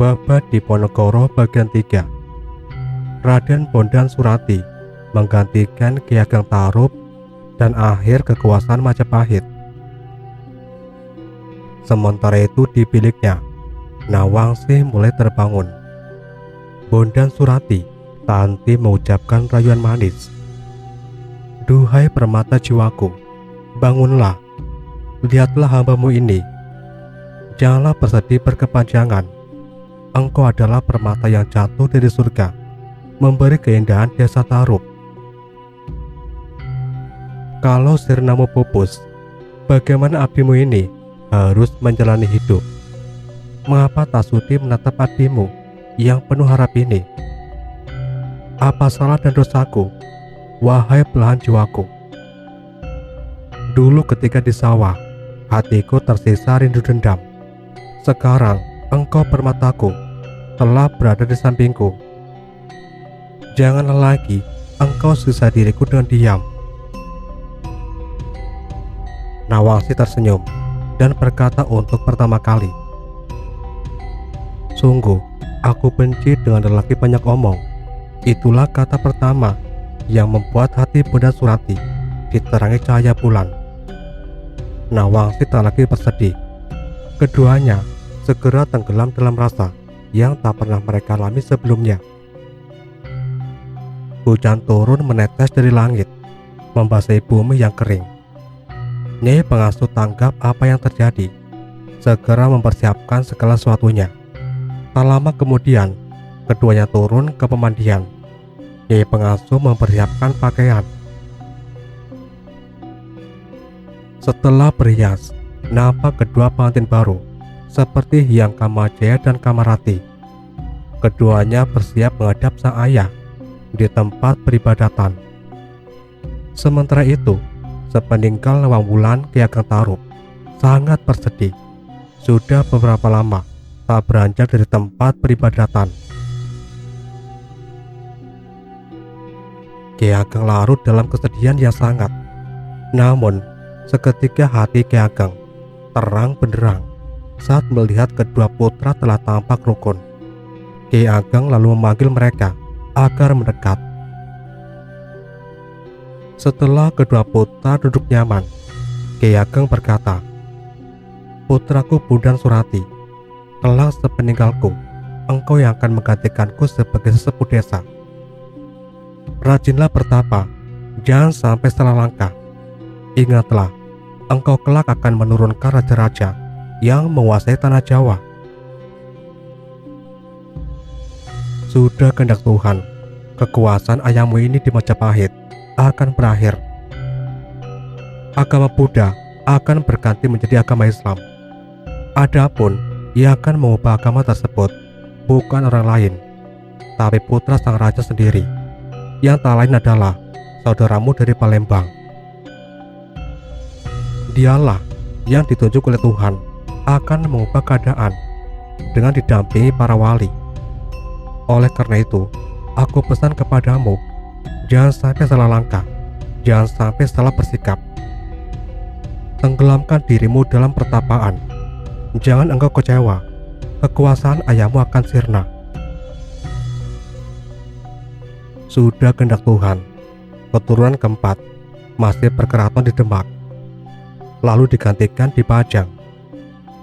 Babat Diponegoro bagian 3. Raden Bondan Surati menggantikan Ki Ageng Tarup dan akhir kekuasaan Majapahit. Sementara itu di biliknya, Nawangsi mulai terbangun. Bondan Surati tak henti mengucapkan rayuan manis. "Duhai permata jiwaku, bangunlah, lihatlah hambamu ini. Janganlah bersedih berkepanjangan. Engkau adalah permata yang jatuh dari surga, memberi keindahan desa Tarup. Kalau sirnamu pupus, bagaimana abdimu ini harus menjalani hidup? Mengapa tak sudi menatap abdimu yang penuh harap ini? Apa salah dan dosaku, wahai belahan jiwaku? Dulu ketika di sawah, hatiku tersisa rindu dendam. Sekarang engkau permataku, telah berada di sampingku. Janganlah lagi engkau siksa diriku dengan diam." Nawangsi tersenyum dan berkata untuk pertama kali, "Sungguh, aku benci dengan lelaki banyak omong." Itulah kata pertama yang membuat hati Bondan Surati diterangi cahaya bulan. Nawangsi tak lagi bersedih. Keduanya segera tenggelam dalam rasa yang tak pernah mereka alami sebelumnya. Hujan turun menetes dari langit, membasahi bumi yang kering. Nyai pengasuh tanggap apa yang terjadi, segera mempersiapkan segala sesuatunya. Tak lama kemudian, keduanya turun ke pemandian. Nyai pengasuh mempersiapkan pakaian. Setelah berhias, nampak kedua pengantin baru, seperti Hyang Kamajaya dan Kamarati. Keduanya bersiap menghadap sang ayah di tempat peribadatan. Sementara itu, sepeninggal Nawangwulan Ki Ageng Tarup sangat bersedih. Sudah beberapa lama tak beranjak dari tempat peribadatan. Ki Ageng larut dalam kesedihan yang sangat. Namun, seketika hati Ki Ageng terang benderang saat melihat kedua putra telah tampak rukun. Ki Ageng lalu memanggil mereka agar mendekat. Setelah kedua putra duduk nyaman, Ki Ageng berkata, "Putraku Bondan Surati, kelak sepeninggalku, engkau yang akan menggantikanku sebagai sesepuh desa. Rajinlah bertapa, jangan sampai salah langkah. Ingatlah, engkau kelak akan menurunkan raja-raja yang menguasai tanah Jawa. Sudah kehendak Tuhan, kekuasaan ayahmu ini di Majapahit akan berakhir. Agama Buddha akan berganti menjadi agama Islam. Adapun yang akan mengubah agama tersebut bukan orang lain, tapi putra sang raja sendiri, yang tak lain adalah saudaramu dari Palembang. Dialah yang ditunjuk oleh Tuhan akan mengubah keadaan dengan didampingi para wali. Oleh karena itu, aku pesan kepadamu, jangan sampai salah langkah, jangan sampai salah bersikap. Tenggelamkan dirimu dalam pertapaan. Jangan engkau kecewa, kekuasaan ayahmu akan sirna." Sudah kehendak Tuhan, keturunan keempat masih berkeraton di Demak, lalu digantikan di Pajang,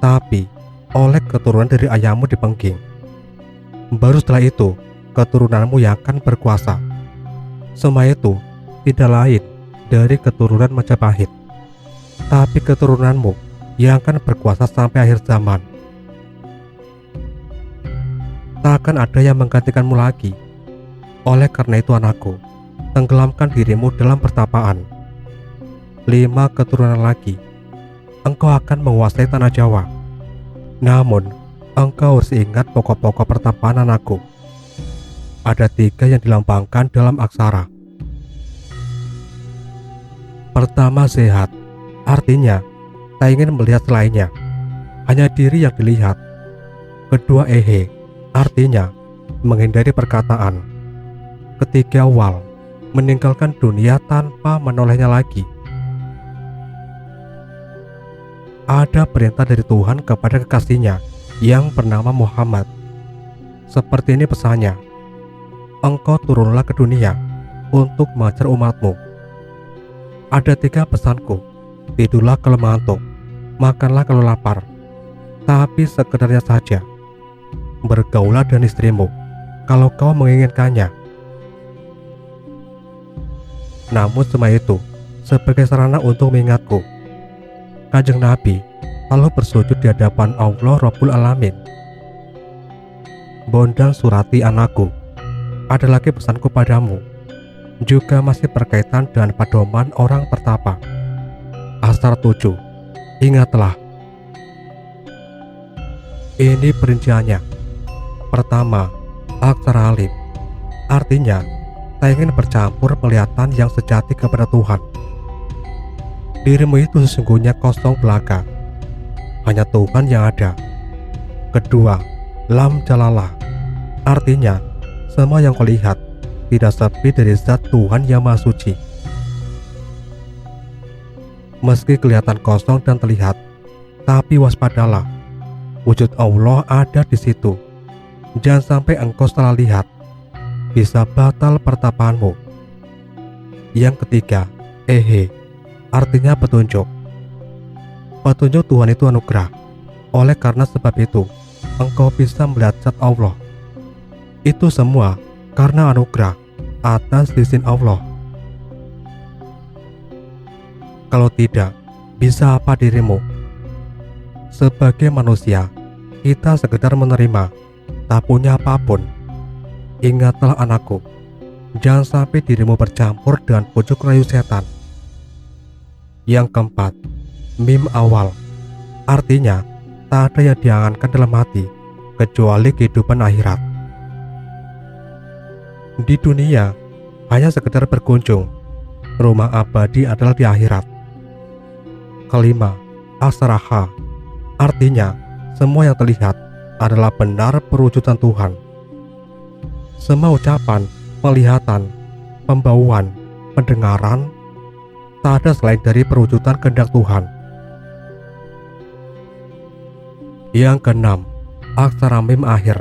tapi oleh keturunan dari ayahmu di Pengging. Baru setelah itu, keturunanmu yang akan berkuasa. Semua itu tidak lain dari keturunan Majapahit, tapi keturunanmu yang akan berkuasa sampai akhir zaman. Tak akan ada yang menggantikanmu lagi. Oleh karena itu anakku, tenggelamkan dirimu dalam pertapaan. 5 keturunan lagi, engkau akan menguasai tanah Jawa. Namun, engkau harus ingat pokok-pokok pertapaan anakku. Ada 3 yang dilambangkan dalam aksara. Pertama, sehat, artinya tak ingin melihat selainnya, hanya diri yang dilihat. Kedua, ehe, artinya menghindari perkataan. Ketiga, wal, meninggalkan dunia tanpa menolehnya lagi. Ada perintah dari Tuhan kepada kekasihnya yang bernama Muhammad Seperti ini pesannya, engkau turunlah ke dunia untuk mengajar umatmu. Ada 3 pesanku, tidurlah kalau mengantuk, makanlah kalau lapar, tapi sekedarnya saja. Bergaulah dengan istrimu kalau kau menginginkannya. Namun semua itu sebagai sarana untuk mengingatku. Kanjeng Nabi lalu bersujud di hadapan Allah Rabbul Alamin. Bondan Surati anakku, ada lagi pesanku padamu, juga masih berkaitan dengan pedoman orang pertapa. Asar 7. Ingatlah. Ini perinciannya. Pertama, aksara alif, artinya tak ingin bercampur penglihatan yang sejati kepada Tuhan. Dirimu itu sesungguhnya kosong belaka, hanya Tuhan yang ada. Kedua, lam jalalah, artinya semua yang kau lihat tidak sepi dari zat Tuhan yang Maha Suci. Meski kelihatan kosong dan terlihat, tapi waspadalah, wujud Allah ada di situ. Jangan sampai engkau salah lihat, bisa batal pertapaanmu. Yang ketiga, artinya petunjuk. Petunjuk Tuhan itu anugerah. Oleh karena sebab itu, engkau bisa melihat zat Allah. Itu semua karena anugerah atas izin Allah. Kalau tidak, bisa apa dirimu? Sebagai manusia, kita sekedar menerima, tak punya apapun. Ingatlah anakku, jangan sampai dirimu bercampur dengan pucuk rayu setan. Yang keempat, mim awal, artinya tak ada yang diangankan dalam hati kecuali kehidupan akhirat. Di dunia hanya sekedar berkunjung, rumah abadi adalah di akhirat. Kelima, asraha, artinya semua yang terlihat adalah benar perwujudan Tuhan. Semua ucapan, penglihatan, pembauan, pendengaran tak ada selain dari perwujudan kehendak Tuhan. Yang keenam, aksara mim akhir,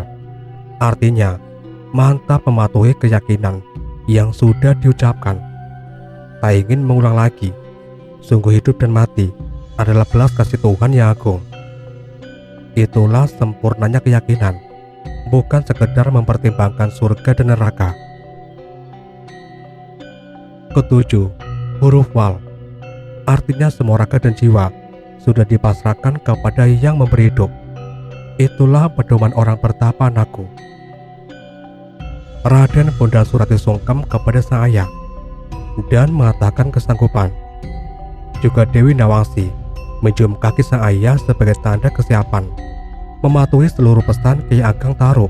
artinya mantap mematuhi keyakinan yang sudah diucapkan. Tak ingin mengulang lagi. Sungguh hidup dan mati adalah belas kasih Tuhan yang agung. Itulah sempurnanya keyakinan, bukan sekedar mempertimbangkan surga dan neraka. Ketujuh, huruf wal, artinya semua raga dan jiwa sudah dipasrahkan kepada yang memberi hidup. Itulah pedoman orang pertapa anakku. Raden Bondan Surati sungkem kepada sang ayah dan mengatakan kesanggupan. Juga Dewi Nawangsi mencium kaki sang ayah sebagai tanda kesiapan mematuhi seluruh pesan Kiai Ageng Tarub.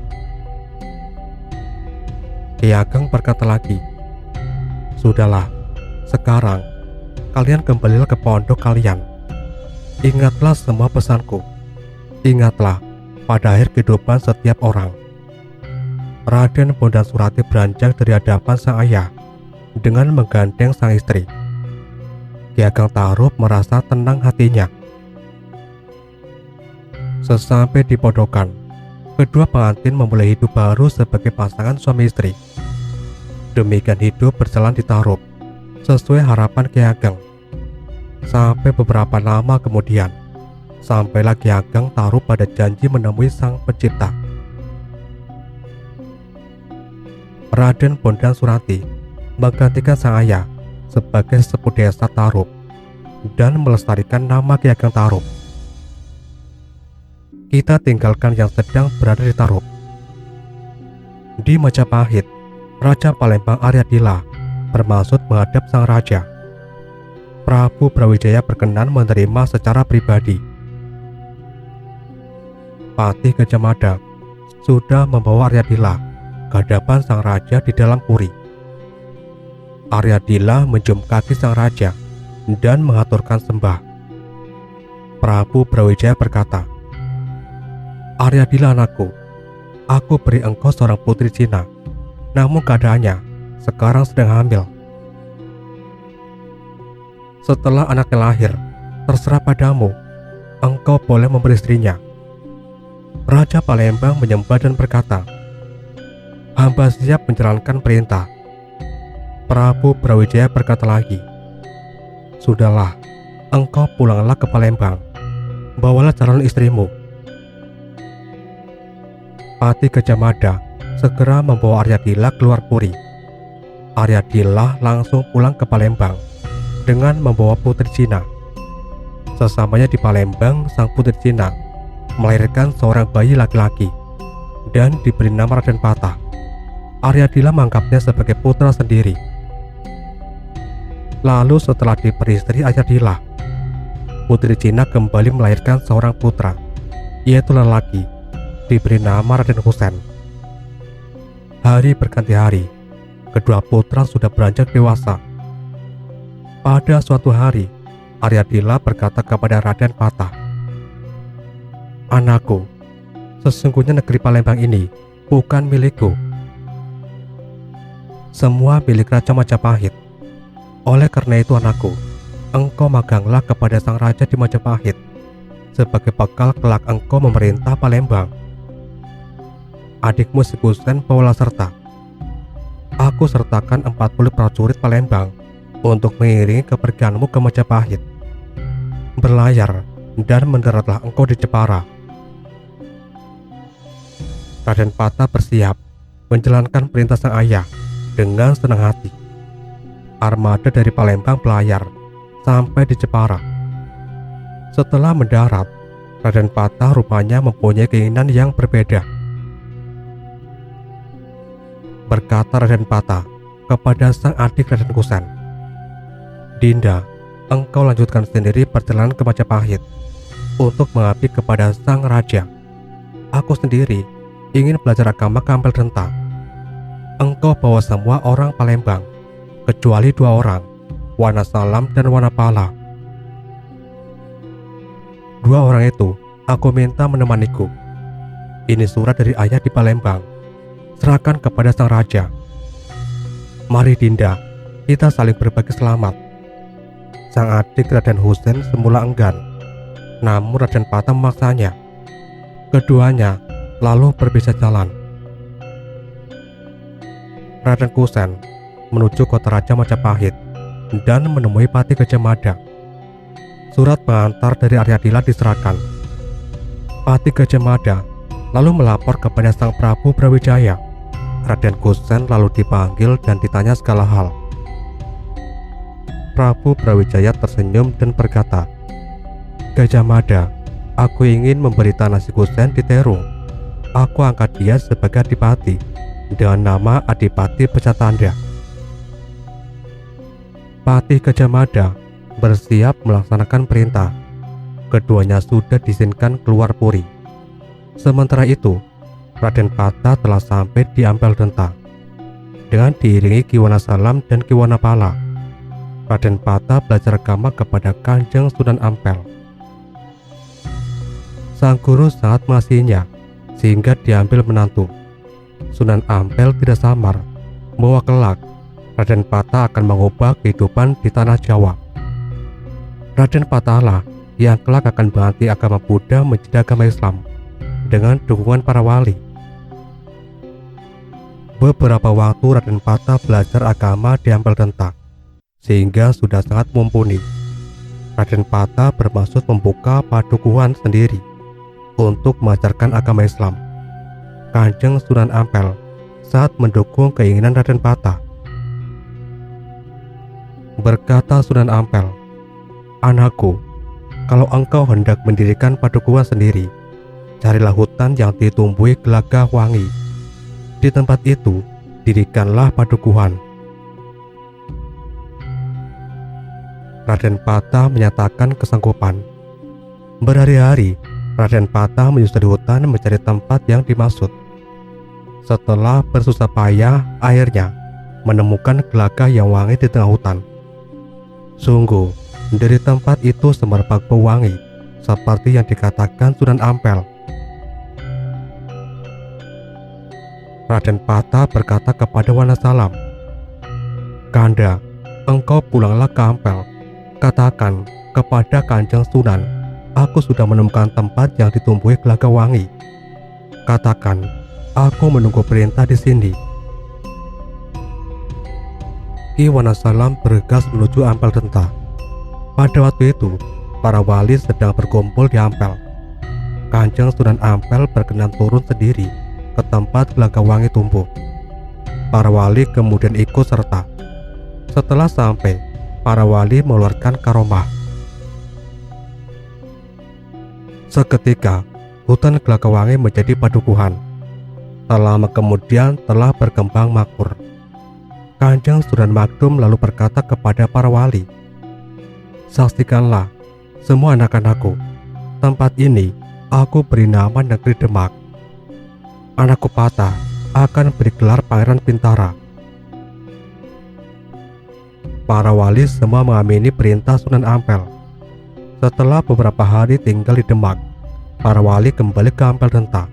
Kiai Ageng berkata lagi, "Sudahlah, sekarang kalian kembalilah ke pondok kalian. Ingatlah semua pesanku. Ingatlah pada akhir kehidupan setiap orang." Raden Bondan Surati beranjak dari hadapan sang ayah dengan menggandeng sang istri. Ki Ageng Tarub merasa tenang hatinya. Sesampai di podokan, kedua pengantin memulai hidup baru sebagai pasangan suami istri. Demikian hidup berjalan di Tarub sesuai harapan Ki Ageng. Sampai beberapa lama kemudian, sampailah Ki Ageng Tarub pada janji menemui Sang Pencipta. Raden Bondan Surati menggantikan sang ayah sebagai sepuh desa Tarub dan melestarikan nama Ki Ageng Tarub. Kita tinggalkan yang sedang berada di Tarub. Di Majapahit, Raja Palembang Aryadila bermaksud menghadap sang raja. Prabu Brawijaya berkenan menerima secara pribadi. Patih Gajah Mada sudah membawa Aryadila ke hadapan sang raja di dalam puri. Aryadila mencium kaki sang raja dan mengaturkan sembah. Prabu Brawijaya berkata, "Aryadila anakku, aku beri engkau seorang putri Cina, namun keadaannya sekarang sedang hamil. Setelah anaknya lahir, terserah padamu, engkau boleh memberi istrinya." Raja Palembang menyembah dan berkata, Hamba siap menjalankan perintah. Prabu Brawijaya berkata lagi, "Sudahlah, engkau pulanglah ke Palembang. Bawalah calon istrimu." Pati Gajah Mada segera membawa Aryadila keluar puri. Aryadila langsung pulang ke Palembang dengan membawa putri Cina. Sesamanya di Palembang, sang putri Cina melahirkan seorang bayi laki-laki dan diberi nama Raden Patah. Aryadila menganggapnya sebagai putra sendiri. Lalu setelah diperistri Aryadila, putri Cina kembali melahirkan seorang putra, yaitu lelaki, diberi nama Raden Husein. Hari berganti hari, kedua putra sudah beranjak dewasa. Pada suatu hari, Aryadila berkata kepada Raden Patah, "Anakku, sesungguhnya negeri Palembang ini bukan milikku. Semua milik Raja Majapahit. Oleh karena itu anakku, engkau maganglah kepada sang raja di Majapahit sebagai bekal kelak engkau memerintah Palembang. Adikmu si Husein bawalah serta. Aku sertakan 40 prajurit Palembang untuk mengiringi kepergianmu ke Majapahit. Berlayar dan mendaratlah engkau di Jepara." Raden Patah bersiap menjalankan perintah sang ayah dengan senang hati. Armada dari Palembang berlayar sampai di Jepara. Setelah mendarat, Raden Patah rupanya mempunyai keinginan yang berbeda. Berkata Raden Patah kepada sang adik Raden Husein, "Dinda, engkau lanjutkan sendiri perjalanan ke Majapahit untuk mengabdi kepada sang raja. Aku sendiri ingin belajar agama ke Ampel Denta. Engkau bawa semua orang Palembang, kecuali 2 orang, Wanasalam dan Wanapala. 2 orang itu aku minta menemaniku. Ini surat dari ayah di Palembang. Serahkan kepada sang raja. Mari Dinda, kita saling berbagi selamat." Sang adik Raden Husein semula enggan, namun Raden Patah memaksanya. Keduanya lalu berpisah jalan. Raden Husein menuju kota Raja Majapahit dan menemui Pati Gajah Mada. Surat pengantar dari Aryadila diserahkan. Pati Gajah Mada lalu melapor kepada sang Prabu Brawijaya. Raden Husein lalu dipanggil dan ditanya segala hal. Prabu Brawijaya tersenyum dan berkata, "Gajah Mada, aku ingin memberi tanah si Husein di Terung. Aku angkat dia sebagai adipati dengan nama Adipati Pecatanda." Pati Gajah Mada bersiap melaksanakan perintah. Keduanya sudah diizinkan keluar puri. Sementara itu, Raden Patah telah sampai di Ampel Denta dengan diiringi Ki Wanasalam dan Ki Wanapala. Raden Patah belajar agama kepada Kanjeng Sunan Ampel. Sang guru sangat mengasihinya sehingga diambil menantu. Sunan Ampel tidak samar bahwa kelak Raden Patah akan mengubah kehidupan di tanah Jawa. Raden Patahlah yang kelak akan mengganti agama Buddha menjadi agama Islam dengan dukungan para wali. Beberapa waktu Raden Patah belajar agama di Ampel Denta sehingga sudah sangat mumpuni. Raden Patah bermaksud membuka padukuhan sendiri untuk mengajarkan agama Islam. Kanjeng Sunan Ampel saat mendukung keinginan Raden Patah. Berkata Sunan Ampel, "Anakku, kalau engkau hendak mendirikan padukuhan sendiri, carilah hutan yang ditumbuhi gelagah wangi. Di tempat itu, dirikanlah padukuhan." Raden Patah menyatakan kesanggupan. Berhari-hari, Raden Patah menyusuri hutan mencari tempat yang dimaksud. Setelah bersusah payah, akhirnya menemukan gelagah yang wangi di tengah hutan. Sungguh, dari tempat itu semerbak bau wangi, seperti yang dikatakan Sunan Ampel. Raden Patah berkata kepada Wanasalam, "Kanda, engkau pulanglah ke Ampel. Katakan kepada Kanjeng Sunan, aku sudah menemukan tempat yang ditumbuhi gelagah wangi. Katakan Aku menunggu perintah di sini. Ki Wanasalam bergegas menuju Ampel Denta. Pada waktu itu, para wali sedang berkumpul di Ampel. Kanjeng Sunan Ampel berkenan turun sendiri ke tempat Gelagawangi tumbuh. Para wali kemudian ikut serta. Setelah sampai, para wali mengeluarkan karomah. Seketika, hutan Gelagawangi menjadi padukuhan. Tak lama kemudian telah berkembang makmur. Kanjeng Sunan Magdum lalu berkata kepada para wali, "Saksikanlah semua anak-anakku, tempat ini aku beri nama Negeri Demak. Anakku Pata akan beri gelar Pangeran Bintara." Para wali semua mengamini perintah Sunan Ampel. Setelah beberapa hari tinggal di Demak, para wali kembali ke Ampel Denta.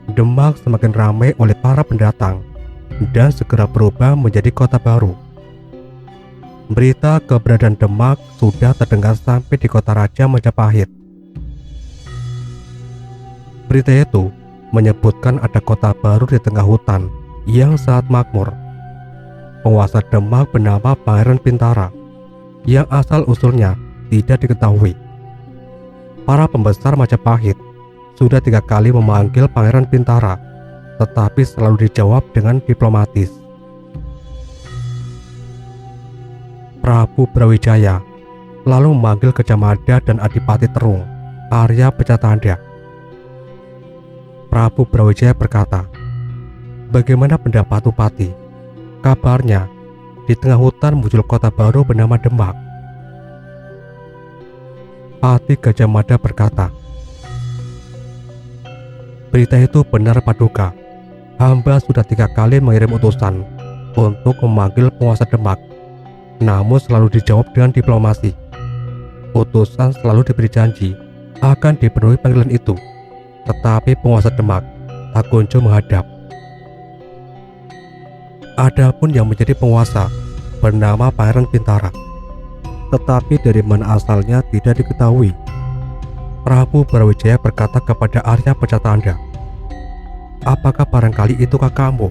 Demak semakin ramai oleh para pendatang dan segera berubah menjadi kota baru. Berita keberadaan Demak sudah terdengar sampai di kota Raja Majapahit. Berita itu menyebutkan ada kota baru di tengah hutan yang sangat makmur. Penguasa Demak bernama Pangeran Bintara, yang asal-usulnya tidak diketahui. Para pembesar Majapahit sudah 3 kali memanggil Pangeran Bintara, tetapi selalu dijawab dengan diplomatis. Prabu Brawijaya lalu memanggil Gajamada dan Adipati Terung, Arya Pecatanda. Prabu Brawijaya berkata, "Bagaimana pendapat Upati? Kabarnya di tengah hutan muncul kota baru bernama Demak." Pati Gajamada berkata, "Berita itu benar Paduka. Hamba sudah 3 kali mengirim utusan untuk memanggil penguasa Demak, namun selalu dijawab dengan diplomasi. Utusan selalu diberi janji akan dipenuhi panggilan itu, tetapi penguasa Demak tak kunjung menghadap. Adapun yang menjadi penguasa bernama Pangeran Bintara, tetapi dari mana asalnya tidak diketahui." Prabu Brawijaya berkata kepada Arya Pecatanda, "Apakah barangkali itu kakakmu?"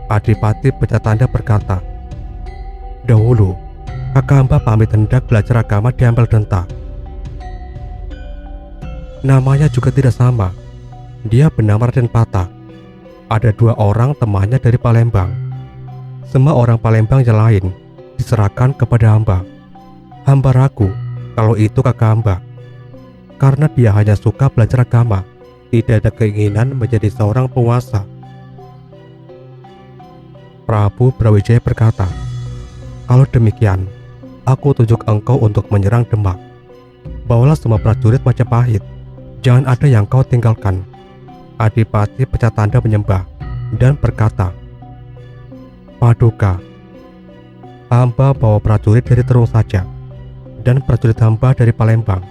Adipati Pecatanda berkata, "Dahulu kakak hamba pamit hendak belajar agama di Ampel Denta. Namanya juga tidak sama. Dia bernama Raden Pata. Ada 2 orang temannya dari Palembang. Semua orang Palembang yang lain diserahkan kepada hamba. Hamba ragu kalau itu kakak hamba, karena dia hanya suka belajar agama, tidak ada keinginan menjadi seorang penguasa." Prabu Brawijaya berkata, "Kalau demikian, aku tunjuk engkau untuk menyerang Demak. Bawalah semua prajurit Majapahit, jangan ada yang kau tinggalkan." Adipati Pecatanda menyembah dan berkata, "Paduka, hamba bawa prajurit dari Terung saja, dan prajurit hamba dari Palembang.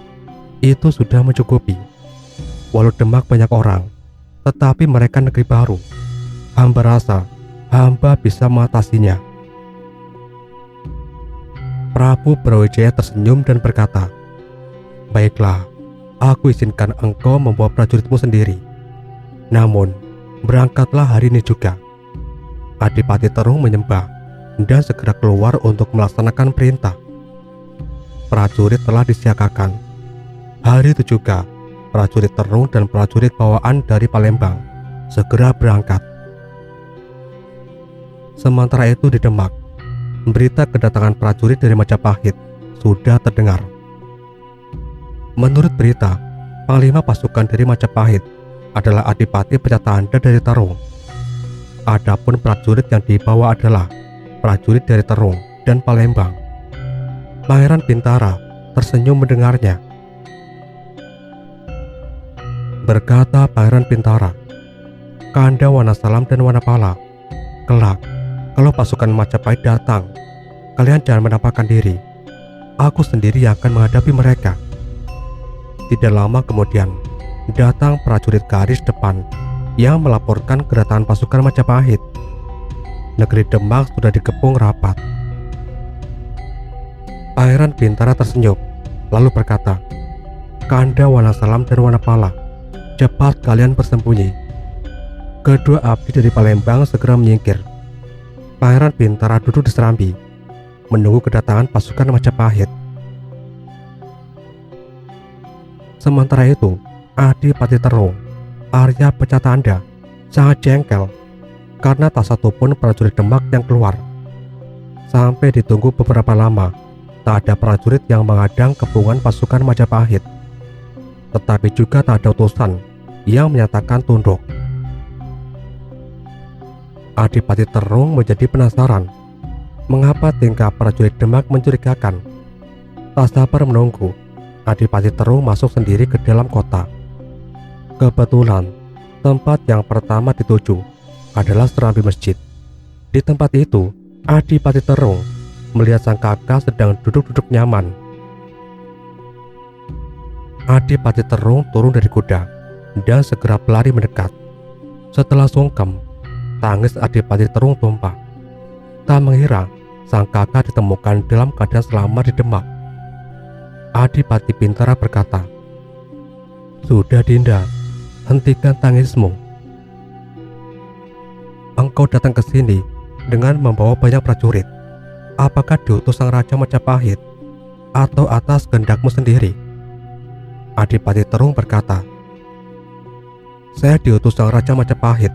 Itu sudah mencukupi. Walau Demak banyak orang, tetapi mereka negeri baru. Hamba rasa hamba bisa mengatasinya." Prabu Brawijaya tersenyum dan berkata, "Baiklah, aku izinkan engkau membawa prajuritmu sendiri. Namun, berangkatlah hari ini juga." Adipati Terung menyembah dan segera keluar untuk melaksanakan perintah. Prajurit telah disiagakan. Hari itu juga, prajurit Terung dan prajurit bawaan dari Palembang segera berangkat. Sementara itu di Demak, berita kedatangan prajurit dari Majapahit sudah terdengar. Menurut berita, panglima pasukan dari Majapahit adalah Adipati Pecatanda dari Terung. Adapun prajurit yang dibawa adalah prajurit dari Terung dan Palembang. Pangeran Bintara tersenyum mendengarnya. Berkata Pangeran Bintara, "Kanda Wanasalam dan Wanapala, kelak kalau pasukan Majapahit datang, kalian jangan menampakkan diri. Aku sendiri yang akan menghadapi mereka." Tidak lama kemudian, datang prajurit garis depan yang melaporkan kedatangan pasukan Majapahit. Negeri Demak sudah dikepung rapat. Pangeran Bintara tersenyum, lalu berkata, "Kanda Wanasalam dan Wanapala, cepat kalian bersembunyi. Kedua abdi dari Palembang segera menyingkir. Pangeran Bintara duduk di serambi, menunggu kedatangan pasukan Majapahit. Sementara itu, Adipati Terung, Arya Pecatanda, sangat jengkel karena tak satu pun prajurit Demak yang keluar. Sampai ditunggu beberapa lama, tak ada prajurit yang menghadang kepungan pasukan Majapahit. Tetapi juga tak ada utusan yang menyatakan tunduk. Adipati Terung menjadi penasaran mengapa tingkah prajurit Demak mencurigakan. Tak sabar menunggu, Adipati Terung masuk sendiri ke dalam kota. Kebetulan, tempat yang pertama dituju adalah serambi masjid. Di tempat itu, Adipati Terung melihat sang kakak sedang duduk-duduk nyaman. Adipati Terung turun dari kuda dan segera berlari mendekat. Setelah sungkem, tangis Adipati Terung tumpah. Tak mengira sang kakak ditemukan dalam keadaan selamat di Demak. Adipati Bintara berkata, "Sudah Dinda, hentikan tangismu. Engkau datang ke sini dengan membawa banyak prajurit. Apakah diutus sang Raja Majapahit atau atas kehendakmu sendiri?" Adipati Terung berkata, "Saya diutus sang Raja Majapahit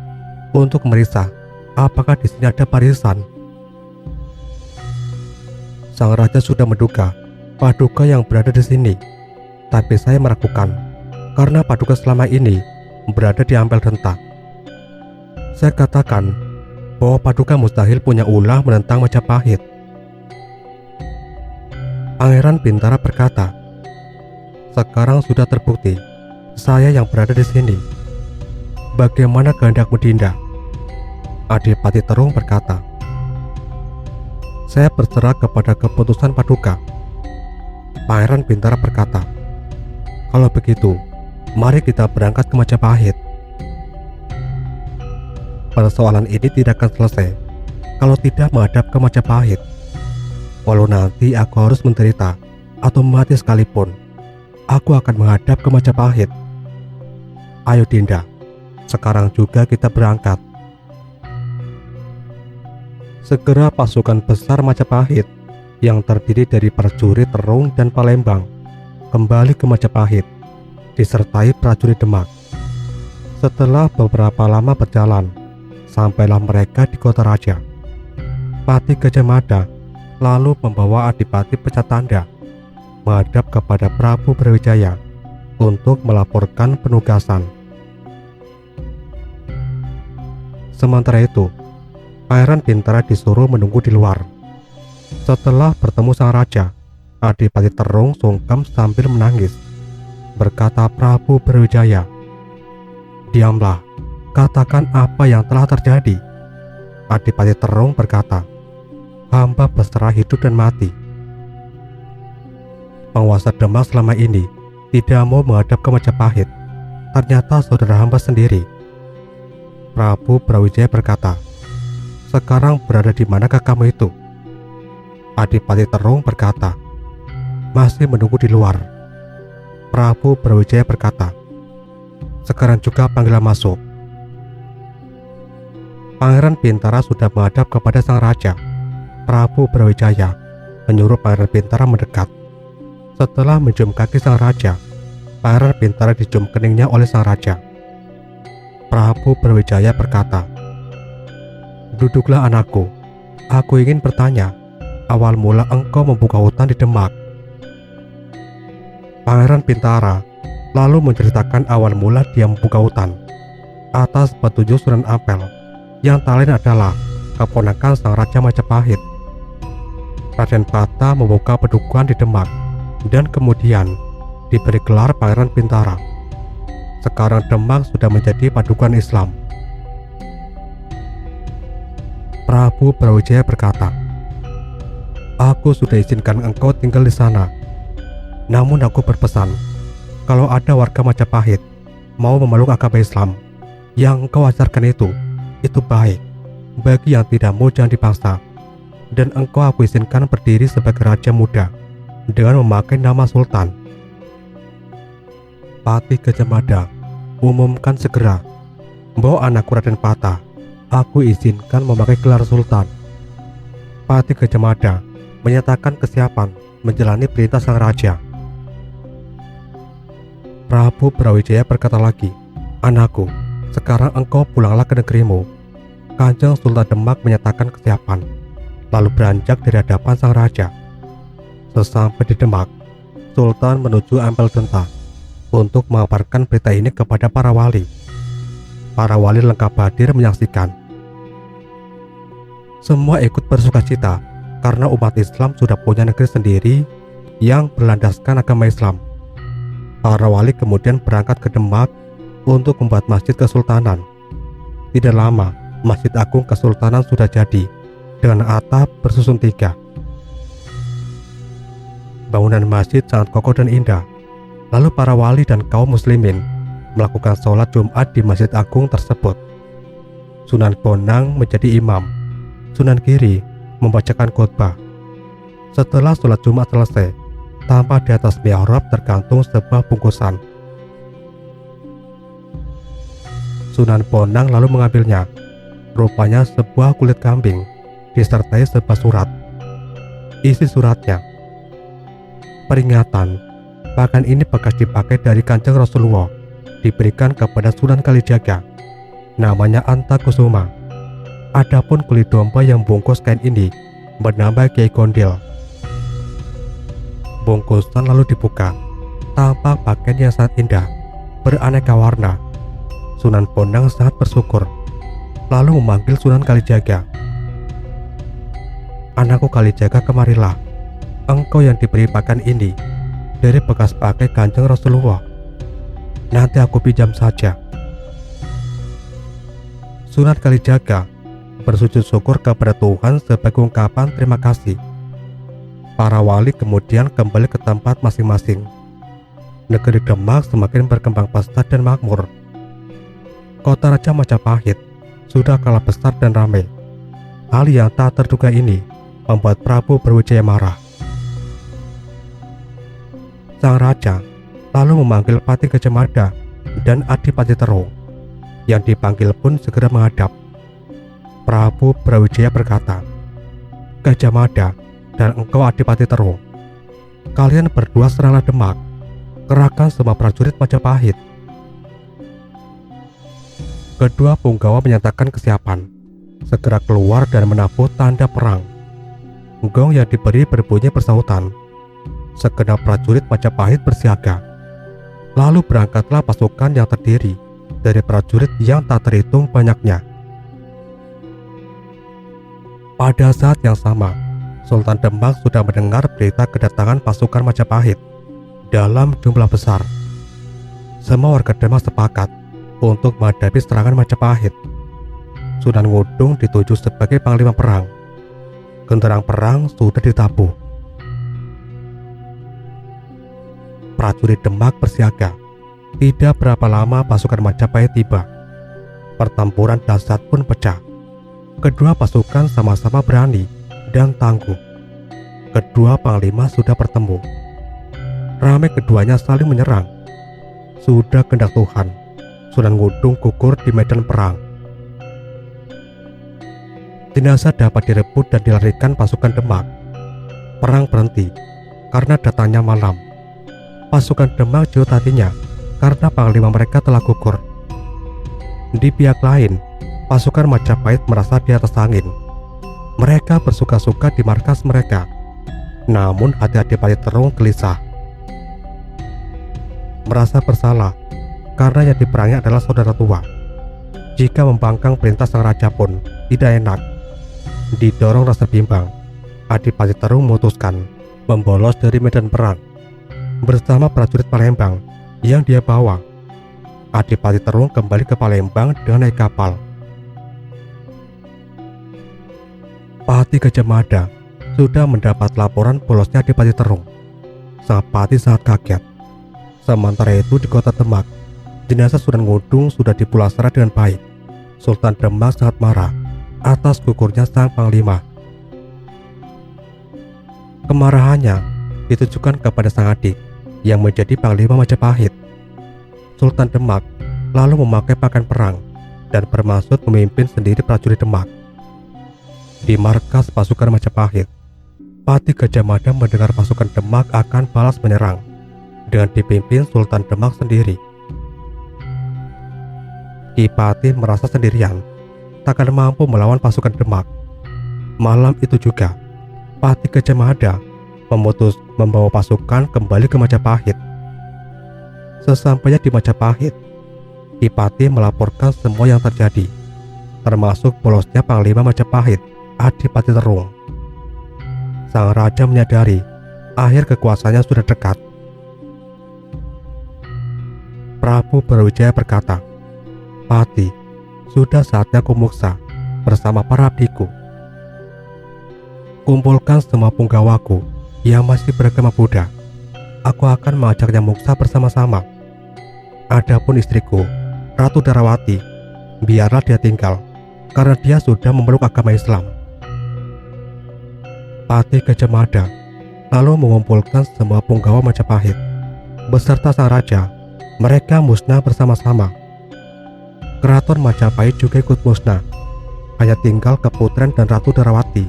untuk meriksa apakah di sini ada barisan." Sang Raja sudah menduga Paduka yang berada di sini, tapi saya meragukan karena Paduka selama ini berada di Ampel Denta. Saya katakan bahwa Paduka mustahil punya ulah menentang Majapahit. Pangeran Bintara berkata, "Sekarang sudah terbukti saya yang berada di sini. Bagaimana kehendakmu Dinda?" Adipati Terung berkata, "Saya berserah kepada keputusan Paduka." Pangeran Bintara berkata, "Kalau begitu, mari kita berangkat ke Majapahit." Persoalan ini tidak akan selesai kalau tidak menghadap ke Majapahit. Walau nanti aku harus menderita atau mati sekalipun, aku akan menghadap ke Majapahit. Ayo Dinda, sekarang juga kita berangkat. Segera pasukan besar Majapahit yang terdiri dari prajurit Terung dan Palembang kembali ke Majapahit, disertai prajurit Demak. Setelah beberapa lama berjalan, sampailah mereka di kota raja. Pati Gajah Mada lalu membawa Adipati Pecatanda menghadap kepada Prabu Brawijaya untuk melaporkan penugasan. Sementara itu, Pangeran Bintara disuruh menunggu di luar. Setelah bertemu sang raja, Adipati Terung sungkem sambil menangis. Berkata Prabu Brawijaya, "Diamlah, katakan apa yang telah terjadi." Adipati Terung berkata, "Hamba berserah hidup dan mati. Penguasa Demak selama ini tidak mau menghadap ke Majapahit. Ternyata saudara hamba sendiri." Prabu Brawijaya berkata, "Sekarang berada di manakah kamu itu?" Adipati Terung berkata, "Masih menunggu di luar." Prabu Brawijaya berkata, "Sekarang juga panggillah masuk." Pangeran Bintara sudah menghadap kepada sang raja. Prabu Brawijaya menyuruh Pangeran Bintara mendekat. Setelah mencium kaki sang raja, Pangeran Bintara dicium keningnya oleh sang raja. Prabu Brawijaya berkata, "Duduklah anakku, aku ingin bertanya, awal mula engkau membuka hutan di Demak." Pangeran Bintara lalu menceritakan awal mula dia membuka hutan atas petunjuk Sunan Ampel, yang tak lain adalah keponakan sang Raja Majapahit. Raden Pata membuka pedukuhan di Demak dan kemudian diberi gelar Pangeran Bintara. Sekarang Demak sudah menjadi padukuhan Islam. Prabu Brawijaya berkata, "Aku sudah izinkan engkau tinggal di sana. Namun aku berpesan, kalau ada warga Majapahit mau memeluk agama Islam yang engkau ajarkan itu baik. Bagi yang tidak mau jangan dipaksa. Dan engkau aku izinkan berdiri sebagai raja muda dengan memakai nama Sultan." Pati Gajah Mada umumkan segera, "Mbok anakku Raden Patah, aku izinkan memakai gelar Sultan." Patih Gajah Mada menyatakan kesiapan menjalani perintah sang raja. Prabu Brawijaya berkata lagi, "Anakku, sekarang engkau pulanglah ke negerimu." Kanjeng Sultan Demak menyatakan kesiapan, lalu beranjak dari hadapan sang raja. Sesampai di Demak, Sultan menuju Ampel Denta untuk mengabarkan berita ini kepada para wali. Para wali lengkap hadir menyaksikan. Semua ikut bersukacita karena umat Islam sudah punya negeri sendiri yang berlandaskan agama Islam. Para wali kemudian berangkat ke Demak untuk membuat masjid kesultanan. Tidak lama, Masjid Agung Kesultanan sudah jadi dengan atap bersusun 3. Bangunan masjid sangat kokoh dan indah. Lalu para wali dan kaum muslimin melakukan sholat Jumat di Masjid Agung tersebut. Sunan Bonang menjadi imam. Sunan Giri membacakan khotbah. Setelah sholat Jumat selesai, tampak di atas mihrab tergantung sebuah bungkusan. Sunan Bonang lalu mengambilnya. Rupanya sebuah kulit kambing disertai sebuah surat. Isi suratnya, "Peringatan, pakaian ini bekas dipakai dari Kanjeng Rasulullah, diberikan kepada Sunan Kalijaga. Namanya Antakusuma. Adapun kulit domba yang bungkus kain ini bernama Kiai Gondil." Bungkusan lalu dibuka. Tampak pakaian yang sangat indah, beraneka warna. Sunan Bonang sangat bersyukur, lalu memanggil Sunan Kalijaga. "Anakku Kalijaga, kemarilah. Engkau yang diberi pakaian ini dari bekas pakai Kanjeng Rasulullah. Nanti aku pinjam saja." Sunan Kalijaga bersujud syukur kepada Tuhan sebagai ungkapan terima kasih. Para wali kemudian kembali ke tempat masing-masing. Negeri Demak semakin berkembang pesat dan makmur. Kota Raja Majapahit sudah kalah besar dan ramai. Hal yang tak terduga ini membuat Prabu Brawijaya marah. Sang raja lalu memanggil Patih Gajah Mada dan Adipati Terung. Yang dipanggil pun segera menghadap. Prabu Brawijaya berkata, "Gajah Mada dan engkau Adipati Terung, kalian berdua seranglah Demak, kerahkan semua prajurit Majapahit." Kedua punggawa menyatakan kesiapan, segera keluar dan menabuh tanda perang. Gong yang diberi berbunyi bersahutan. Segenap prajurit Majapahit bersiaga. Lalu berangkatlah pasukan yang terdiri dari prajurit yang tak terhitung banyaknya. Pada saat yang sama, Sultan Demak sudah mendengar berita kedatangan pasukan Majapahit dalam jumlah besar. Semua warga Demak sepakat untuk menghadapi serangan Majapahit. Sunan Ngudung dituju sebagai panglima perang. Genderang perang sudah ditabuh. Prajurit Demak bersiaga. Tidak berapa lama pasukan Majapahit tiba. Pertempuran dahsyat pun pecah. Kedua pasukan sama-sama berani dan tangguh. Kedua panglima sudah bertemu. Ramai keduanya saling menyerang. Sudah kehendak Tuhan, Sunan Ngudung gugur di medan perang. Jenazah dapat direbut dan dilarikan pasukan Demak. Perang berhenti karena datangnya malam. Pasukan Demak jauh hatinya karena panglima mereka telah gugur. Di pihak lain, pasukan Majapahit merasa di atas angin. Mereka bersuka-suka di markas mereka. Namun hati Adipati Terung gelisah. Merasa bersalah karena yang diperangi adalah saudara tua. Jika membangkang perintah sang raja pun tidak enak. Didorong rasa bimbang, Adipati Terung memutuskan membolos dari medan perang bersama prajurit Palembang yang dia bawa. Adipati Terung kembali ke Palembang dengan naik kapal. Patih Gajah Mada sudah mendapat laporan bolosnya Adipati Terung. Sang Patih sangat kaget. Sementara itu di kota Demak, jenazah Sunan Ngudung sudah dipulasara dengan baik. Sultan Demak sangat marah atas gugurnya sang panglima. Kemarahannya ditujukan kepada sang adik yang menjadi panglima Majapahit. Sultan Demak lalu memakai pakaian perang dan bermaksud memimpin sendiri prajurit Demak. Di markas pasukan Majapahit, Patih Gajah Mada mendengar pasukan Demak akan balas menyerang dengan dipimpin Sultan Demak sendiri. Ki Patih merasa sendirian, takkan mampu melawan pasukan Demak. Malam itu juga, Patih Gajah Mada memutus membawa pasukan kembali ke Majapahit. Sesampainya di Majapahit, Ki Patih melaporkan semua yang terjadi, termasuk bolosnya Panglima Majapahit, Adipati Terung. Sang raja menyadari akhir kekuasaannya sudah dekat. Prabu Brawijaya berkata, "Patih, sudah saatnya kumuksa bersama para abdiku. Kumpulkan semua punggawaku yang masih beragama Buddha. Aku akan mengajaknya muksa bersama-sama. Adapun istriku, Ratu Darawati, biarlah dia tinggal karena dia sudah memeluk agama Islam." Patih Gajah Mada lalu mengumpulkan semua punggawa Majapahit beserta sang raja. Mereka musnah bersama-sama. Keraton Majapahit juga ikut musnah. Hanya tinggal Keputren dan Ratu Darawati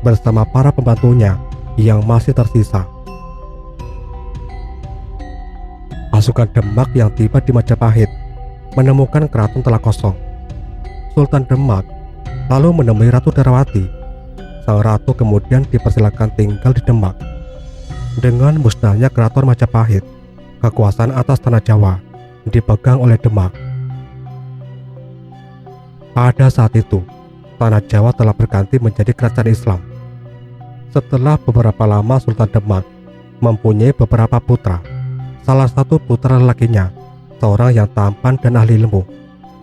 bersama para pembantunya yang masih tersisa. Pasukan Demak yang tiba di Majapahit menemukan keraton telah kosong. Sultan Demak lalu menemui Ratu Darawati. Sang ratu kemudian dipersilakan tinggal di Demak. Dengan musnahnya keraton Majapahit, kekuasaan atas tanah Jawa dipegang oleh Demak. Pada saat itu, tanah Jawa telah berganti menjadi kerajaan Islam. Setelah beberapa lama, Sultan Demak mempunyai beberapa putra. Salah satu putra lelakinya, seorang yang tampan dan ahli ilmu,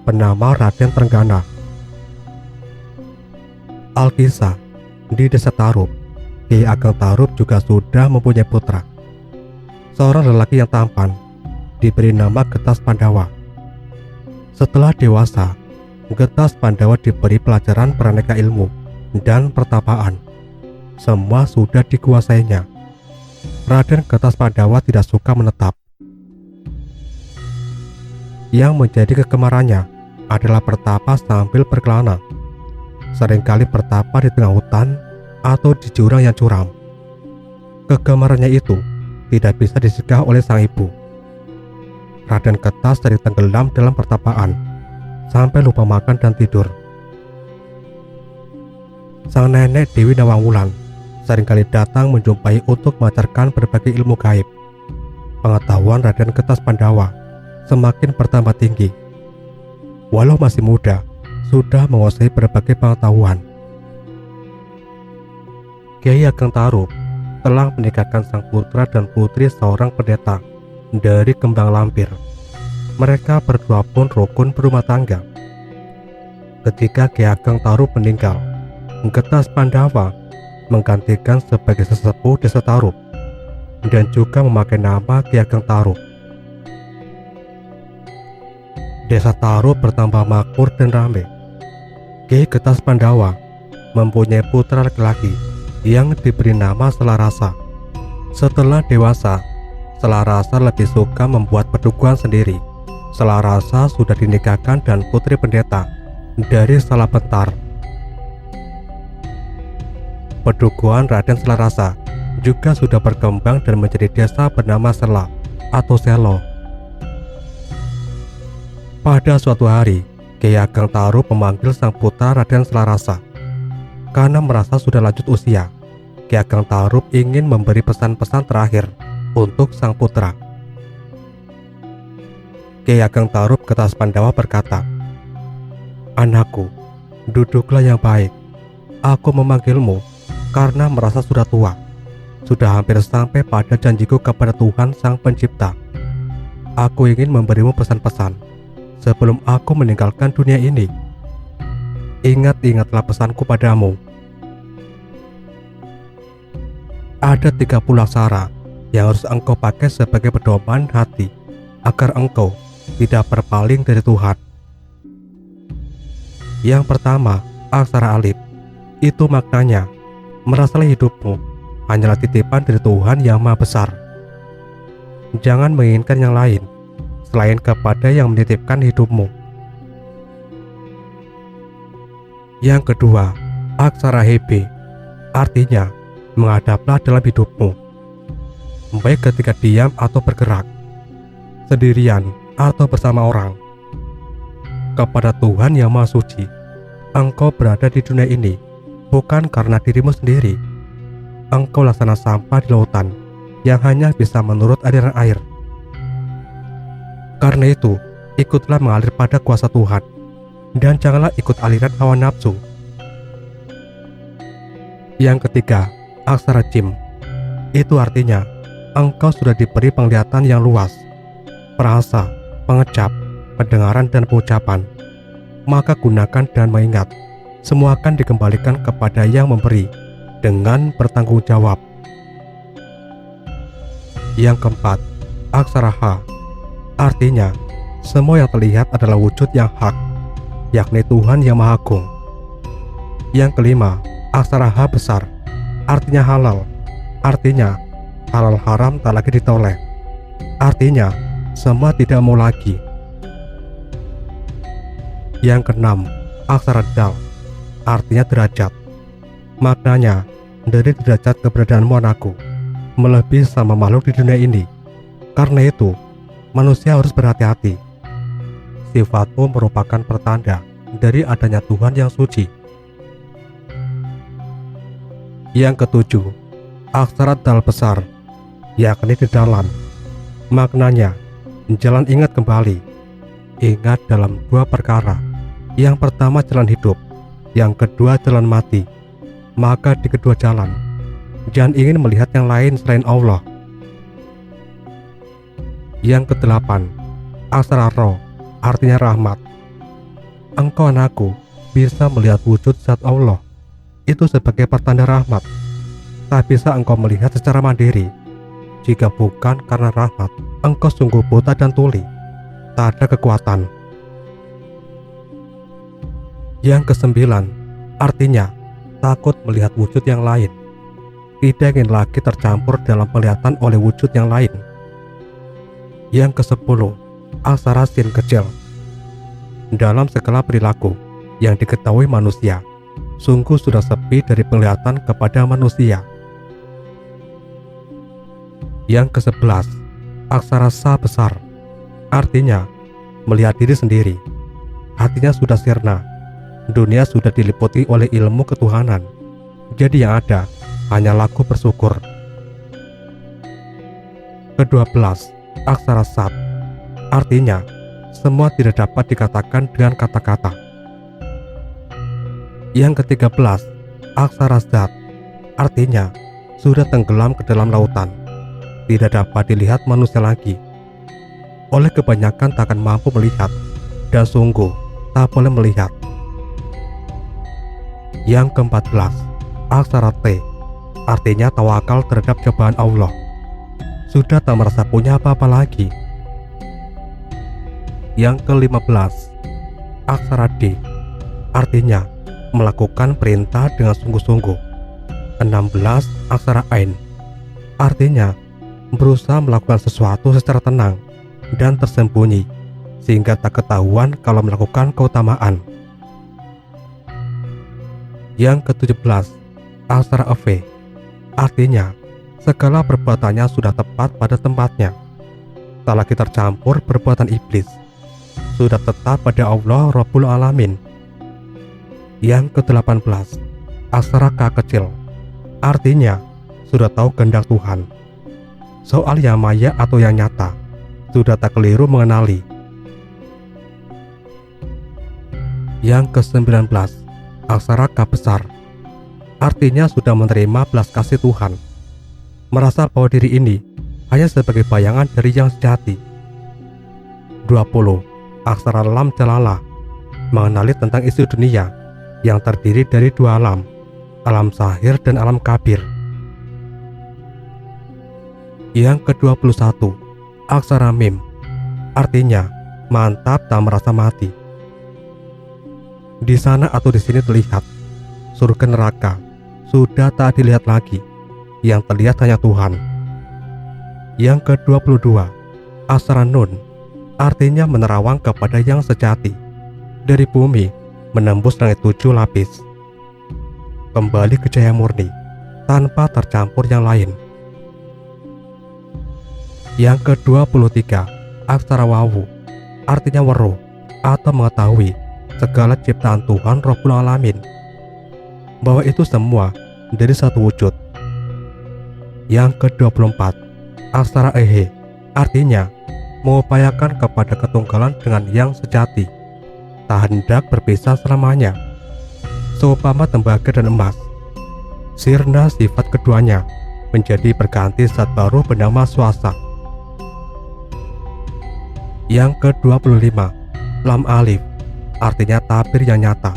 bernama Raden Trenggana. Alkisah, di desa Tarup, Ki Ageng Tarup juga sudah mempunyai putra. Seorang lelaki yang tampan, diberi nama Getas Pandawa. Setelah dewasa, Getas Pandawa diberi pelajaran beraneka ilmu dan pertapaan. Semua sudah dikuasainya. Raden Getas Pandawa tidak suka menetap. Yang menjadi kegemarannya adalah bertapa sambil berkelana. Seringkali bertapa di tengah hutan atau di jurang yang curam. Kegemarannya itu tidak bisa dicegah oleh sang ibu. Raden Getas sering tenggelam dalam pertapaan sampai lupa makan dan tidur. Sang nenek Dewi Nawangwulan seringkali datang menjumpai untuk mengajarkan berbagai ilmu gaib. Pengetahuan Raden Getas Pandawa semakin bertambah tinggi. Walau masih muda, sudah menguasai berbagai pengetahuan. Kiai Ageng Tarup telah menikahkan sang putra dan putri seorang pendeta dari Kembang Lampir. Mereka berdua pun rukun berumah tangga. Ketika Kiai Ageng Tarup meninggal, Getas Pandawa menggantikan sebagai sesepuh desa Tarup dan juga memakai nama Kiai Ageng Tarup. Desa Tarup bertambah makmur dan ramai. Kiai Getas Pandawa mempunyai putra laki-laki yang diberi nama Selarasa. Setelah dewasa, Selarasa lebih suka membuat pedukuhan sendiri. Selarasa sudah dinikahkan dan putri pendeta dari Salabentar. Pedukuhan Raden Selarasa juga sudah berkembang dan menjadi desa bernama Sela atau Selo. Pada suatu hari, Kiai Ageng Tarup memanggil sang putra Raden Selarasa. Karena merasa sudah lanjut usia, Kiai Ageng Tarup ingin memberi pesan-pesan terakhir untuk sang putra. Kiai Ageng Tarup Getas Pandawa berkata, "Anakku, duduklah yang baik. Aku memanggilmu karena merasa sudah tua. Sudah hampir sampai pada janjiku kepada Tuhan Sang Pencipta. Aku ingin memberimu pesan-pesan sebelum aku meninggalkan dunia ini. Ingat-ingatlah pesanku padamu. Ada 30 aksara yang harus engkau pakai sebagai pedoman hati agar engkau tidak berpaling dari Tuhan. Yang pertama, aksara alif. Itu maknanya, merasalah hidupmu hanyalah titipan dari Tuhan yang Maha Besar. Jangan menginginkan yang lain selain kepada yang menitipkan hidupmu. Yang kedua, aksara Hebe, artinya menghadaplah dalam hidupmu, baik ketika diam atau bergerak, sendirian atau bersama orang, kepada Tuhan yang Maha Suci. Engkau berada di dunia ini bukan karena dirimu sendiri. Engkau laksana sampah di lautan yang hanya bisa menurut aliran air. Karena itu, ikutlah mengalir pada kuasa Tuhan, dan janganlah ikut aliran hawa nafsu. Yang ketiga, aksara Jim, itu artinya engkau sudah diberi penglihatan yang luas, perasa, pengecap, pendengaran dan pengucapan. Maka gunakan dan mengingat, semua akan dikembalikan kepada yang memberi dengan bertanggung jawab. Yang keempat, aksara H, artinya semua yang terlihat adalah wujud yang hak, yakni Tuhan yang Maha Agung. Yang kelima, aksara H besar, artinya halal, artinya halal haram tak lagi ditoleh, artinya semua tidak mau lagi. Yang keenam, aksara Dal, artinya derajat, maknanya dari derajat keberadaanmu anakku melebihi sama makhluk di dunia ini. Karena itu, manusia harus berhati-hati. Sifatmu merupakan pertanda dari adanya Tuhan yang suci. Yang ketujuh, aksara Dal besar, yakni di dalam, maknanya jalan ingat kembali. Ingat dalam dua perkara. Yang pertama jalan hidup, yang kedua jalan mati. Maka di kedua jalan, jangan ingin melihat yang lain selain Allah. Yang kedelapan, aksara Ro, artinya rahmat. Engkau anakku bisa melihat wujud zat Allah, itu sebagai pertanda rahmat. Tak bisa engkau melihat secara mandiri. Jika bukan karena rahmat, engkau sungguh buta dan tuli, tak ada kekuatan. Yang kesembilan, artinya takut melihat wujud yang lain, tidak ingin lagi tercampur dalam penglihatan oleh wujud yang lain. Yang kesepuluh, aksara Sin kecil, dalam segala perilaku yang diketahui manusia, sungguh sudah sepi dari penglihatan kepada manusia. Yang ke-11, aksara Sa besar, artinya melihat diri sendiri. Hatinya sudah sirna, dunia sudah diliputi oleh ilmu ketuhanan, jadi yang ada hanya laku bersyukur. Ke-12, aksara Sat, artinya semua tidak dapat dikatakan dengan kata-kata. Yang ke-13, aksara Zat, artinya sudah tenggelam ke dalam lautan, tidak dapat dilihat manusia lagi. Oleh kebanyakan tak akan mampu melihat, dan sungguh tak boleh melihat. Yang ke-14, aksara T, artinya tawakal terhadap cobaan Allah, sudah tak merasa punya apa-apa lagi. Yang ke-15, aksara D, artinya melakukan perintah dengan sungguh-sungguh. 16, aksara Ain, artinya berusaha melakukan sesuatu secara tenang dan tersembunyi, sehingga tak ketahuan kalau melakukan keutamaan. Yang ke-17, aksara F, artinya segala perbuatannya sudah tepat pada tempatnya, tak lagi tercampur perbuatan iblis, sudah tetap pada Allah Rabbul Alamin. Yang ke-18, aksara K kecil, artinya sudah tahu kehendak Tuhan. Soal yang maya atau yang nyata, sudah tak keliru mengenali. Yang ke-19, aksara K besar, artinya sudah menerima belas kasih Tuhan, merasa bahwa diri ini hanya sebagai bayangan dari yang sejati. 20, aksara Lam Jalalah, mengenali tentang isi dunia yang terdiri dari dua alam, alam zahir dan alam kabir. Yang ke-21, aksara Mim, artinya mantap tak merasa mati. Di sana atau di sini terlihat surga neraka sudah tak dilihat lagi, yang terlihat hanya Tuhan. Yang ke-22, aksara Nun, artinya menerawang kepada yang sejati. Dari bumi menembus langit 7 lapis. Kembali ke cahaya murni, tanpa tercampur yang lain. Yang ke-23, aksara wawu, artinya weruh atau mengetahui segala ciptaan Tuhan Rabbul Alamin, bahwa itu semua dari satu wujud. Yang ke-24, aksara ehe, artinya mengupayakan kepada ketunggalan dengan yang sejati, tak hendak berpisah selamanya, seumpama tembaga dan emas. Sirna sifat keduanya menjadi berganti zat baru bernama swasa. Yang ke-25, lam alif, artinya tabir yang nyata,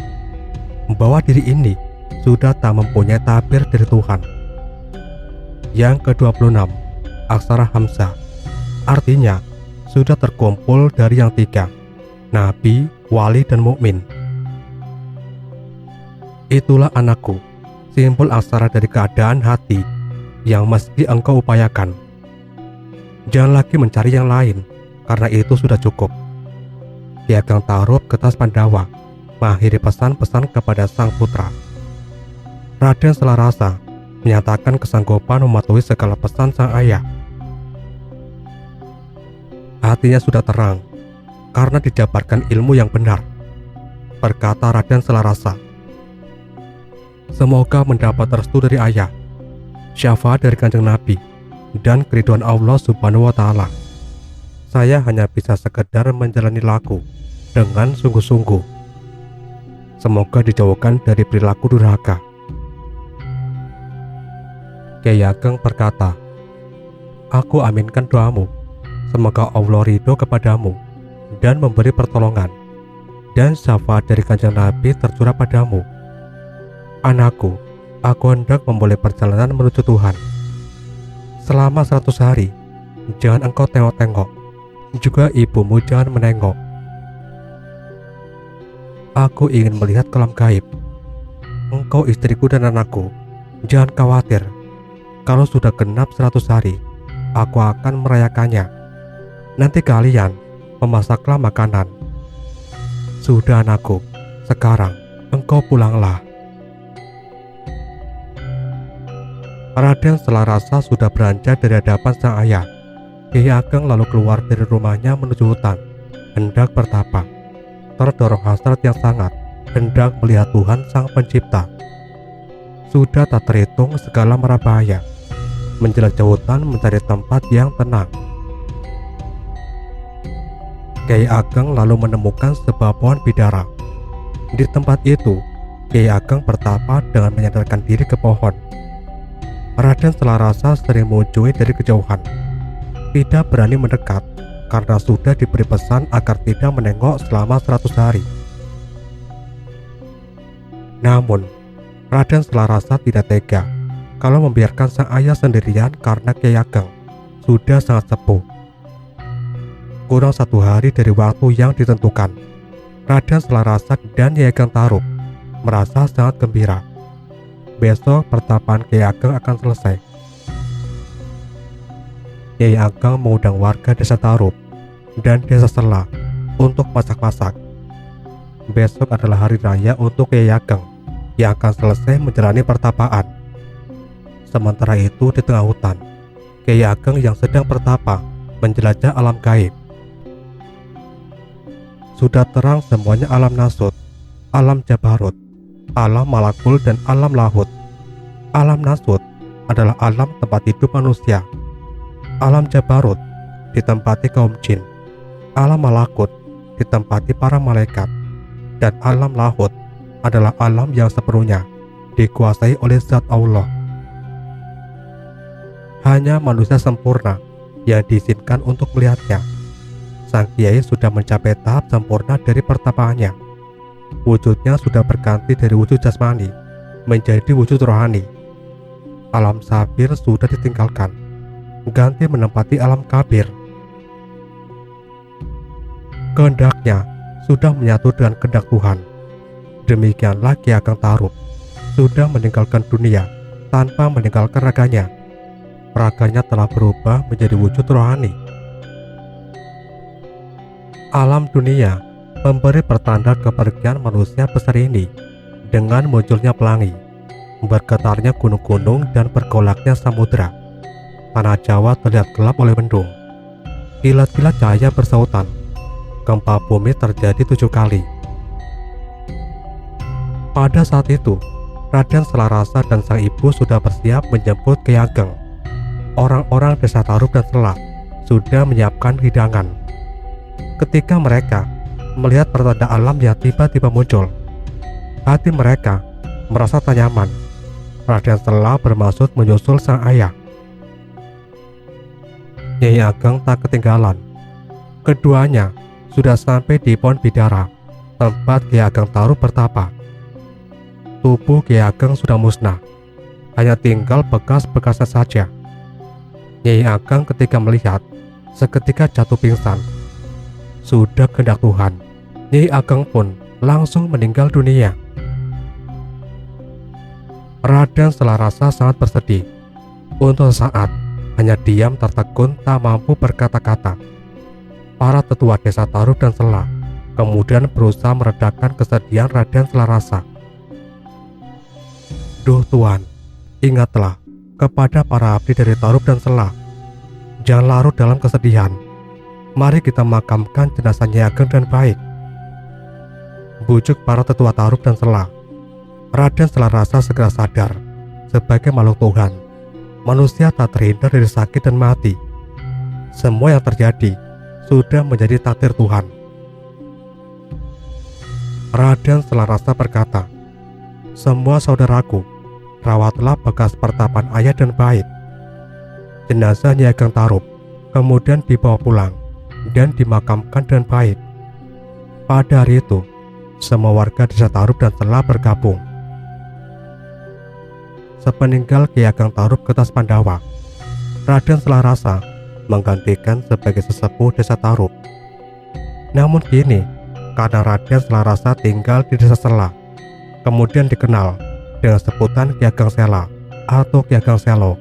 bahwa diri ini sudah tak mempunyai tabir dari Tuhan. Yang ke-26, aksara hamzah, artinya sudah terkumpul dari yang tiga, nabi, wali, dan mukmin. Itulah anakku, simpul aksara dari keadaan hati yang mesti engkau upayakan. Jangan lagi mencari yang lain, karena itu sudah cukup. Ki Ageng Tarub Getas Pandawa mengakhiri pesan-pesan kepada sang putra. Raden Selarasa menyatakan kesanggupan mematuhi segala pesan sang ayah. Hatinya sudah terang karena dijabarkan ilmu yang benar, berkata Raden Selarasa. Semoga mendapat restu dari ayah, syafaat dari Kanjeng Nabi, dan keridhaan Allah Subhanahu wa Ta'ala. Saya hanya bisa sekedar menjalani laku dengan sungguh-sungguh. Semoga dijauhkan dari perilaku durhaka. Kyai Ageng berkata, aku aminkan doamu. Semoga Allah ridho kepadamu dan memberi pertolongan, dan syafaat dari Kanjeng Nabi tercurah padamu. Anakku, aku hendak memulai perjalanan menuju Tuhan. Selama 100 hari, jangan engkau tengok-tengok, juga ibumu jangan menengok. Aku ingin melihat kolam gaib. Engkau istriku dan anakku, jangan khawatir. Kalau sudah genap 100 hari, aku akan merayakannya. Nanti kalian memasaklah makanan. Sudah anakku, sekarang engkau pulanglah. Raden Selarasa sudah beranjak dari hadapan sang ayah. Kyai Ageng lalu keluar dari rumahnya menuju hutan, hendak bertapa. Terdorong hasrat yang sangat, hendak melihat Tuhan Sang Pencipta. Sudah tak terhitung segala mara bahaya, menjelajah hutan mencari tempat yang tenang. Kyai Ageng lalu menemukan sebuah pohon bidara. Di tempat itu, Kyai Ageng bertapa dengan menyandarkan diri ke pohon. Raden Selarasa sering mengunjungi dari kejauhan, tidak berani mendekat karena sudah diberi pesan agar tidak menengok selama 100 hari. Namun, Raden Selarasa tidak tega kalau membiarkan sang ayah sendirian karena Kyai Ageng sudah sangat sepuh. Kurang 1 hari dari waktu yang ditentukan, Raden Selarasa dan Kyai Ageng Tarub merasa sangat gembira. Besok pertapaan Kyai Ageng akan selesai. Kyai Ageng mengundang warga desa Tarub dan desa Sela untuk masak-masak. Besok adalah hari raya untuk Kyai Ageng yang akan selesai menjalani pertapaan. Sementara itu di tengah hutan, Kyai Ageng yang sedang bertapa menjelajah alam gaib. Sudah terang semuanya alam nasut, alam jabarut, alam malakul, dan alam lahut. Alam nasut adalah alam tempat hidup manusia. Alam jabarut ditempati kaum jin. Alam malakut ditempati para malaikat. Dan alam lahut adalah alam yang sepenuhnya dikuasai oleh zat Allah. Hanya manusia sempurna yang diizinkan untuk melihatnya. Sang kiai sudah mencapai tahap sempurna dari pertapaannya. Wujudnya sudah berganti dari wujud jasmani menjadi wujud rohani. Alam sabir sudah ditinggalkan, ganti menempati alam kabir. Kehendaknya sudah menyatu dengan kehendak Tuhan. Demikianlah Kyai Ageng Tarub sudah meninggalkan dunia tanpa meninggalkan raganya. Raganya telah berubah menjadi wujud rohani. Alam dunia memberi pertanda kepergian manusia besar ini dengan munculnya pelangi, bergetarnya gunung-gunung dan bergolaknya samudera. Tanah Jawa terlihat gelap oleh mendung. Kilat-kilat cahaya bersautan. Gempa bumi terjadi 7 kali. Pada saat itu, Raden Selarasa dan sang ibu sudah bersiap menjemput Ki Ageng. Orang-orang desa Tarup dan Selah sudah menyiapkan hidangan. Ketika mereka melihat pertanda alam yang tiba-tiba muncul, hati mereka merasa tak nyaman. Raden Selah bermaksud menyusul sang ayah. Nyai Ageng tak ketinggalan. Keduanya sudah sampai di Pohon Bidara, tempat Ki Ageng Tarup bertapa. Tubuh Ki Ageng sudah musnah, hanya tinggal bekas-bekasnya saja. Nyai Ageng ketika melihat, seketika jatuh pingsan. Sudah kehendak Tuhan, Nyai Ageng pun langsung meninggal dunia. Raden Selarasa sangat bersedih. Untuk saat, hanya diam tertegun tak mampu berkata-kata. Para tetua desa Tarup dan Selah kemudian berusaha meredakan kesedihan Raden Selarasa. Duh Tuan, ingatlah kepada para abdi dari Tarup dan Selah. Jangan larut dalam kesedihan. Mari kita makamkan jenazah Nyai Ageng dan baik. Bujuk para tetua Tarup dan Selah. Raden Selarasa segera sadar, sebagai makhluk Tuhan, manusia tak terhindar dari sakit dan mati. Semua yang terjadi sudah menjadi takdir Tuhan. Raden Selarasa berkata, "Semua saudaraku, rawatlah bekas pertapan ayah dan bait." Jenazah Nyai Ageng Tarup kemudian dibawa pulang dan dimakamkan dengan baik. Pada hari itu, semua warga desa Tarup dan Selah bergabung. Sepeninggal Ki Ageng Tarup Getas Pandawa, Raden Selarasa menggantikan sebagai sesepuh desa Tarup. Namun kini, karena Raden Selarasa tinggal di desa Selah, kemudian dikenal dengan sebutan Ki Ageng Sela atau Ki Ageng Selo.